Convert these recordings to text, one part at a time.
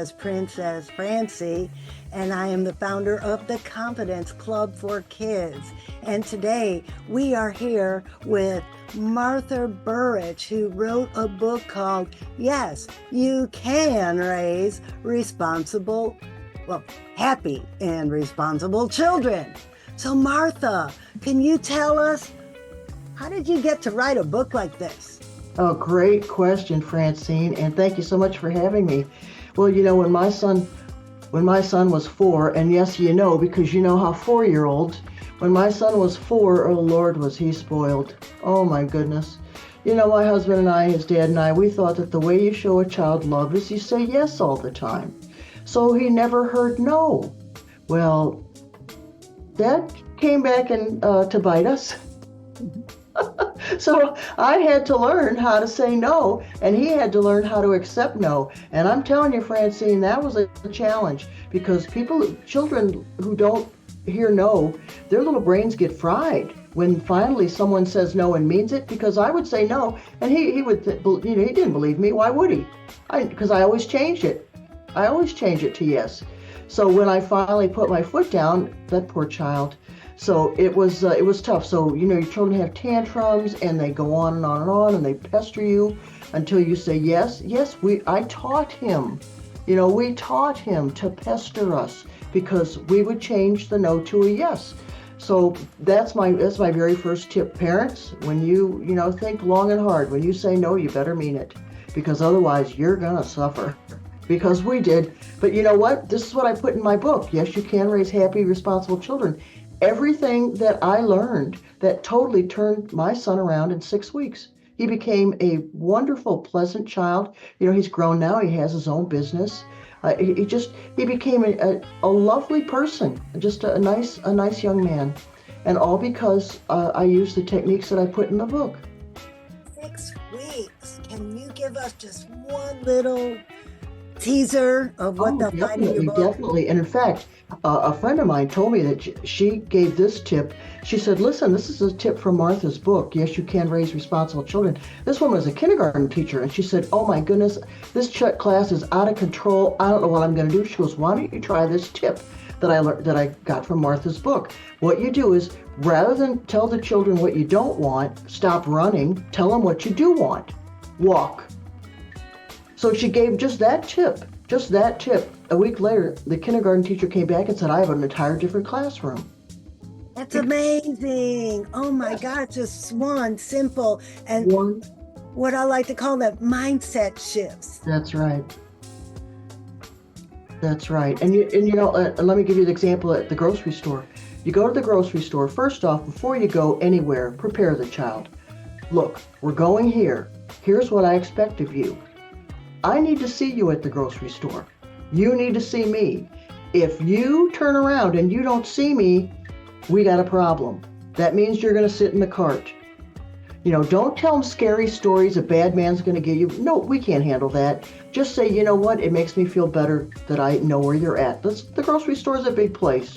as Princess Francie, and I am the founder of the Confidence Club for Kids. And today we are here with Martha Burich, who wrote a book called Yes, You Can Raise Happy and Responsible Children. So Martha, can you tell us, how did you get to write a book like this? Oh, great question, Francine, and thank you so much for having me. Well, when my son was 4, and yes, because you know how 4-year-olds, when my son was 4, oh Lord, was he spoiled. Oh my goodness. My husband and I, his dad and I, we thought that the way you show a child love is you say yes all the time. So he never heard no. Well, that came back to bite us. So I had to learn how to say no, and he had to learn how to accept no. And I'm telling you, Francine, that was a challenge, because children who don't hear no, their little brains get fried when finally someone says no and means it. Because I would say no, and he would, he didn't believe me. Why would he? Because I always changed it. I always change it to yes. So when I finally put my foot down, that poor child. So it was tough. So, your children have tantrums and they go on and on and on and they pester you until you say yes. Yes, I taught him. We taught him to pester us because we would change the no to a yes. So that's my very first tip. Parents, when you think long and hard. When you say no, you better mean it, because otherwise you're gonna suffer. Because we did. But you know what? This is what I put in my book. Yes, you can raise happy, responsible children. Everything that I learned that totally turned my son around in 6 weeks. He became a wonderful, pleasant child. He's grown now. He has his own business. He became a lovely person, just a nice young man. And all because I used the techniques that I put in the book. 6 weeks. Can you give us just one little teaser of what they'll find in your book? Definitely. And in fact, a friend of mine told me that she gave this tip. She said, listen, this is a tip from Martha's book, Yes, You Can Raise Responsible Children. This one was a kindergarten teacher, and she said, oh my goodness, this class is out of control. I don't know what I'm going to do. She goes, why don't you try this tip that I got from Martha's book? What you do is, rather than tell the children what you don't want, stop running, tell them what you do want. Walk. So she gave just that tip. A week later, the kindergarten teacher came back and said, I have an entire different classroom. That's amazing. Oh my God, just one simple, and what I like to call that mindset shifts. That's right. And let me give you the example at the grocery store. You go to the grocery store, first off, before you go anywhere, prepare the child. Look, we're going here. Here's what I expect of you. I need to see you at the grocery store. You need to see me. If you turn around and you don't see me, we got a problem. That means you're going to sit in the cart. Don't tell them scary stories a bad man's going to get you. No, we can't handle that. Just say, you know what? It makes me feel better that I know where you're at. The grocery store is a big place.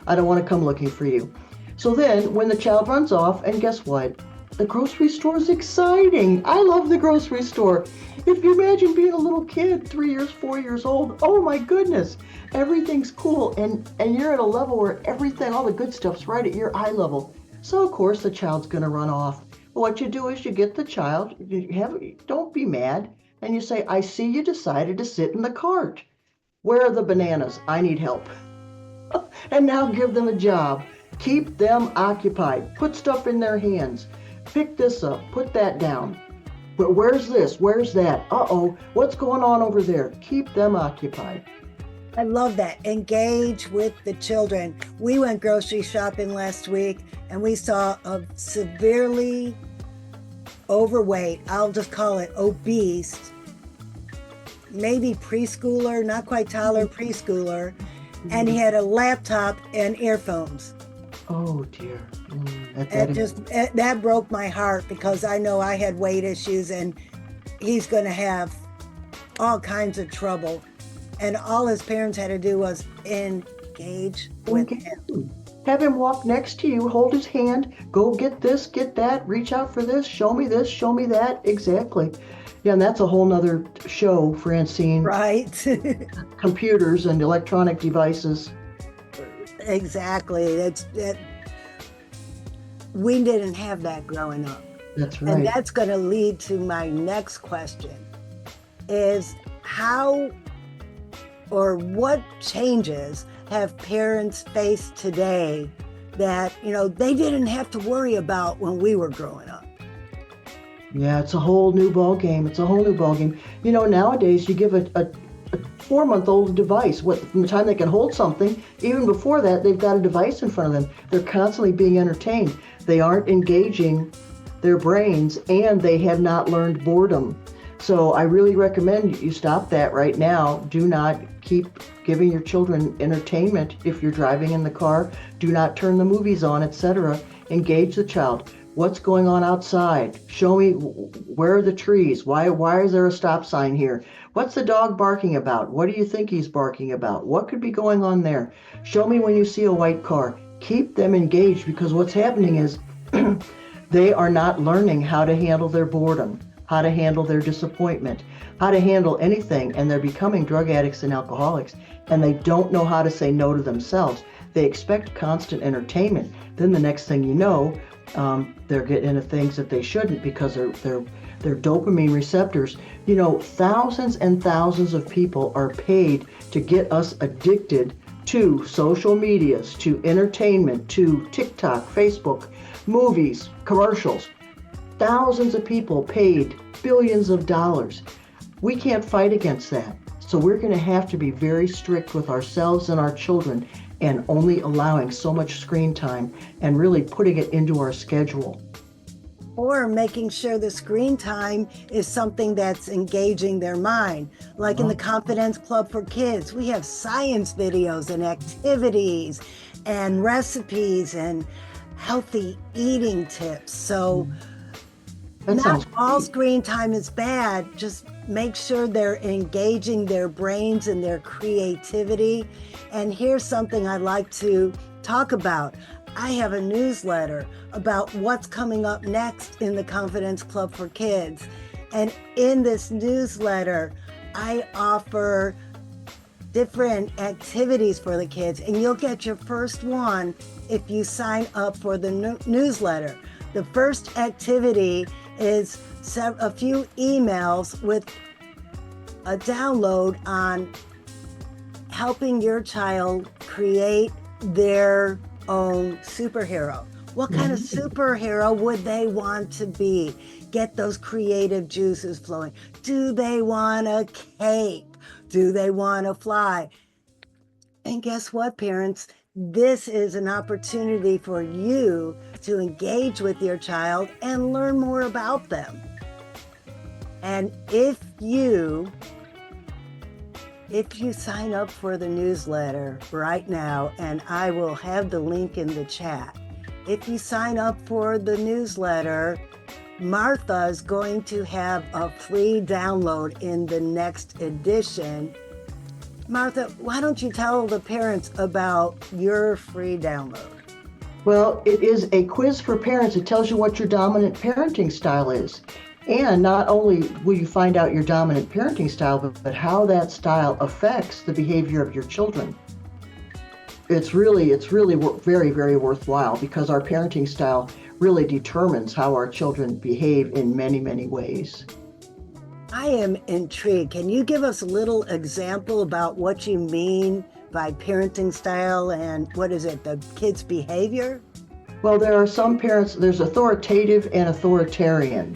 I don't want to come looking for you. So then when the child runs off, and guess what? The grocery store is exciting. I love the grocery store. If you imagine being a little kid, 3 years, 4 years old, oh my goodness, everything's cool. And you're at a level where everything, all the good stuff's right at your eye level. So of course the child's gonna run off. What you do is you get the child, don't be mad, and you say, I see you decided to sit in the cart. Where are the bananas? I need help. And now give them a job. Keep them occupied. Put stuff in their hands. Pick this up, put that down. But where's this? Where's that? Uh-oh, what's going on over there? Keep them occupied. I love that. Engage with the children. We went grocery shopping last week and we saw a severely overweight, I'll just call it obese, maybe preschooler, not quite toddler, preschooler, and he had a laptop and earphones. Oh dear. That broke my heart, because I know I had weight issues and he's going to have all kinds of trouble. And all his parents had to do was engage with him. Have him walk next to you, hold his hand, go get this, get that, reach out for this, show me that. Exactly. Yeah, and that's a whole nother show, Francine. right? Computers and electronic devices. Exactly. We didn't have that growing up. That's And right. that's going to lead to my next question is how or what changes have parents faced today that, they didn't have to worry about when we were growing up? Yeah, it's a whole new ball game. It's a whole new ball game. Nowadays you give a 4-month-old a device. From the time they can hold something, even before that, they've got a device in front of them. They're constantly being entertained. They aren't engaging their brains, and they have not learned boredom. So I really recommend you stop that right now. Do not keep giving your children entertainment if you're driving in the car. Do not turn the movies on, etc. Engage the child. What's going on outside? Show me, where are the trees? Why is there a stop sign here? What's the dog barking about? What do you think he's barking about? What could be going on there? Show me when you see a white car. Keep them engaged, because what's happening is they are not learning how to handle their boredom, how to handle their disappointment, how to handle anything, and they're becoming drug addicts and alcoholics, and they don't know how to say no to themselves. They expect constant entertainment. Then the next thing you know, they're getting into things that they shouldn't, because their dopamine receptors. Thousands and thousands of people are paid to get us addicted to social medias, to entertainment, to TikTok, Facebook, movies, commercials. Thousands of people paid billions of dollars. We can't fight against that. So we're going to have to be very strict with ourselves and our children, and only allowing so much screen time and really putting it into our schedule. Or making sure the screen time is something that's engaging their mind. Like in the Confidence Club for Kids, we have science videos and activities and recipes and healthy eating tips. So not all screen time is bad. Just make sure they're engaging their brains and their creativity. And here's something I'd like to talk about. I have a newsletter about what's coming up next in the Confidence Club for Kids. And in this newsletter, I offer different activities for the kids, and you'll get your first one if you sign up for the newsletter. The first activity is a few emails with a download on helping your child create their own superhero. What kind of superhero would they want to be? Get those creative juices flowing. Do they want a cape? Do they want to fly? And guess what, parents? This is an opportunity for you to engage with your child and learn more about them. And if you sign up for the newsletter right now, and I will have the link in the chat, if you sign up for the newsletter, Martha is going to have a free download in the next edition. Martha, why don't you tell the parents about your free download? Well, it is a quiz for parents. It tells you what your dominant parenting style is. And not only will you find out your dominant parenting style, but how that style affects the behavior of your children. It's really very, very worthwhile, because our parenting style really determines how our children behave in many, many ways. I am intrigued. Can you give us a little example about what you mean by parenting style, and what is it, the kids' behavior? Well, there are some parents, there's authoritative and authoritarian.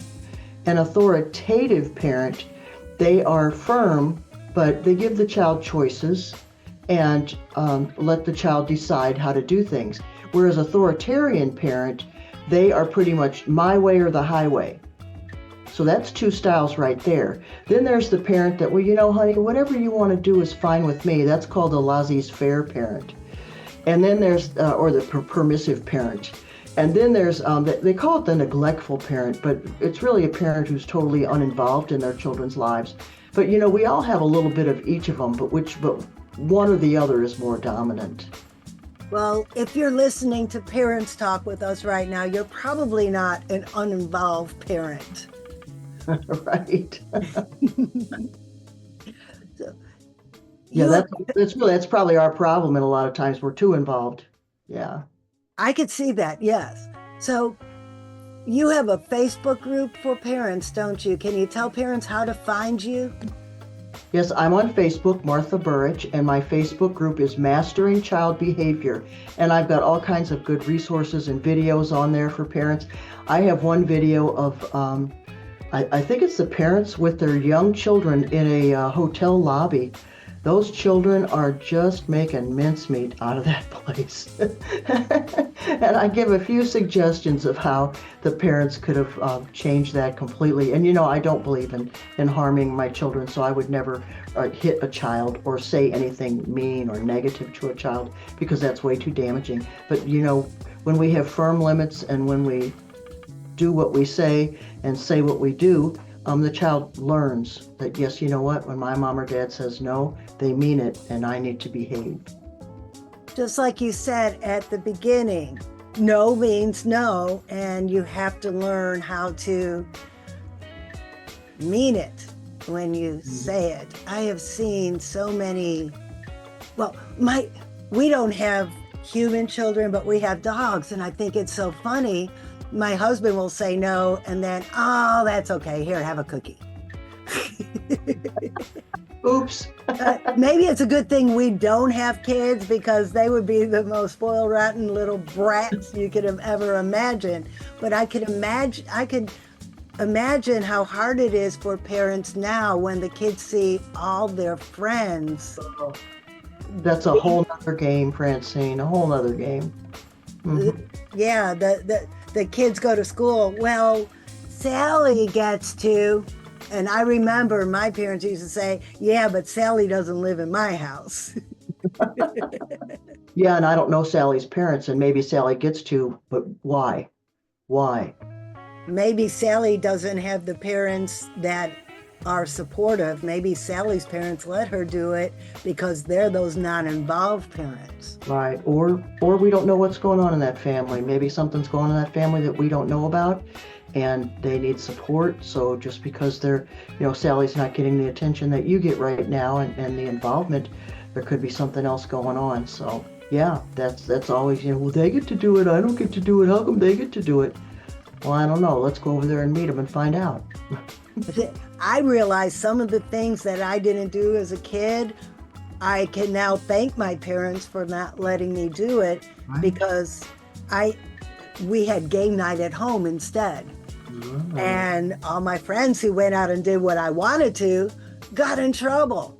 An authoritative parent, they are firm, but they give the child choices and let the child decide how to do things. Whereas authoritarian parent, they are pretty much my way or the highway. So that's two styles right there. Then there's the parent that, well, honey, whatever you want to do is fine with me. That's called the laissez-faire parent. And then there's, or the permissive parent. And then there's, they call it the neglectful parent, but it's really a parent who's totally uninvolved in their children's lives. But, we all have a little bit of each of them, but one or the other is more dominant. Well, if you're listening to Parents Talk with us right now, you're probably not an uninvolved parent. Right. So Yeah, you have, that's probably our problem, and a lot of times we're too involved. Yeah. I could see that, yes. So you have a Facebook group for parents, don't you? Can you tell parents how to find you? Yes, I'm on Facebook, Martha Burich, and my Facebook group is Mastering Child Behavior. And I've got all kinds of good resources and videos on there for parents. I have one video of, I think it's the parents with their young children in a hotel lobby. Those children are just making mincemeat out of that place. And I give a few suggestions of how the parents could have changed that completely. And I don't believe in harming my children, so I would never hit a child or say anything mean or negative to a child because that's way too damaging. But when we have firm limits and when we do what we say and say what we do, the child learns that, yes, you know what, when my mom or dad says no, they mean it, and I need to behave. Just like you said at the beginning, no means no, and you have to learn how to mean it when you say it. I have seen so many, well, we don't have human children, but we have dogs, and I think it's so funny. My husband will say no, and then, oh, that's okay. Here, have a cookie. Oops. Maybe it's a good thing we don't have kids because they would be the most spoiled, rotten little brats you could have ever imagined. But I could imagine how hard it is for parents now when the kids see all their friends. That's a whole nother game, Francine, a whole nother game. Mm-hmm. Yeah, the kids go to school. Well, Sally gets to, and I remember my parents used to say, yeah, but Sally doesn't live in my house. Yeah, and I don't know Sally's parents, and maybe Sally gets to, but why? Why? Maybe Sally doesn't have the parents that are supportive. Maybe Sally's parents let her do it because they're those non-involved parents. Right. Or we don't know what's going on in that family. Maybe something's going on in that family that we don't know about and they need support. So just because Sally's not getting the attention that you get right now and the involvement, there could be something else going on. So yeah, that's always, well, they get to do it. I don't get to do it. How come they get to do it? Well, I don't know. Let's go over there and meet them and find out. I realized some of the things that I didn't do as a kid, I can now thank my parents for not letting me do it because we had game night at home instead. Mm-hmm. And all my friends who went out and did what I wanted to got in trouble.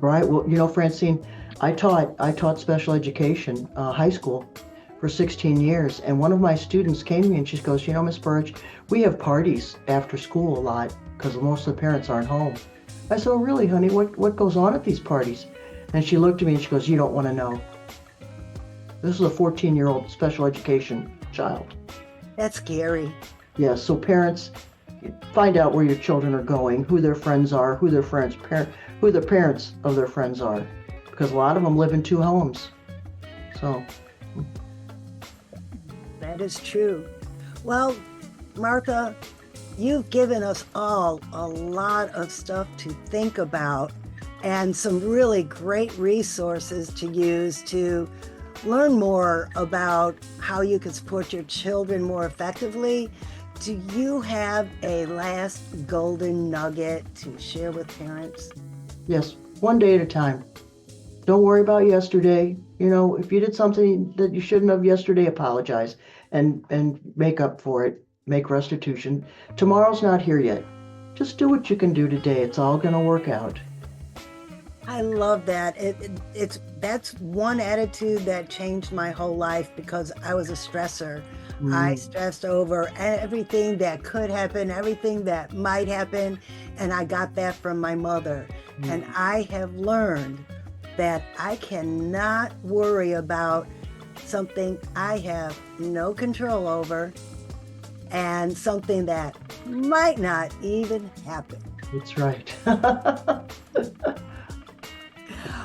Right. Well, Francine, I taught special education, high school, for 16 years. And one of my students came to me and she goes, Miss Burich, we have parties after school a lot because most of the parents aren't home. I said, oh, really, honey? What goes on at these parties? And she looked at me and she goes, you don't want to know. This is a 14-year-old special education child. That's scary. Yeah, so parents, find out where your children are going, who their friends are, who the parents of their friends are, because a lot of them live in two homes. So. That is true. Well, Martha, you've given us all a lot of stuff to think about and some really great resources to use to learn more about how you can support your children more effectively. Do you have a last golden nugget to share with parents? Yes, one day at a time. Don't worry about yesterday. If you did something that you shouldn't have yesterday, apologize and make up for it. Make restitution. Tomorrow's not here yet. Just do what you can do today. It's all going to work out. I love that. That's one attitude that changed my whole life because I was a stressor. I stressed over everything that could happen, everything that might happen, and I got that from my mother. And I have learned that I cannot worry about something I have no control over and something that might not even happen. That's right.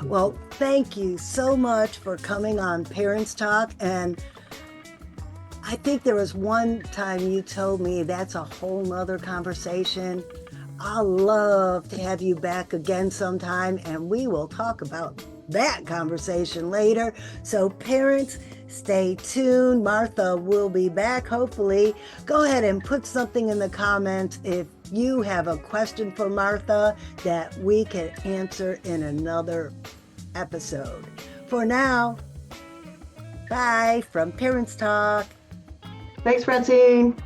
Well, thank you so much for coming on Parents Talk. And I think there was one time you told me that's a whole nother conversation. I'll love to have you back again sometime, and we will talk about that conversation later. So parents, stay tuned. Martha will be back, hopefully. Go ahead and put something in the comments if you have a question for Martha that we can answer in another episode. For now, bye from Parents Talk. Thanks, Francine.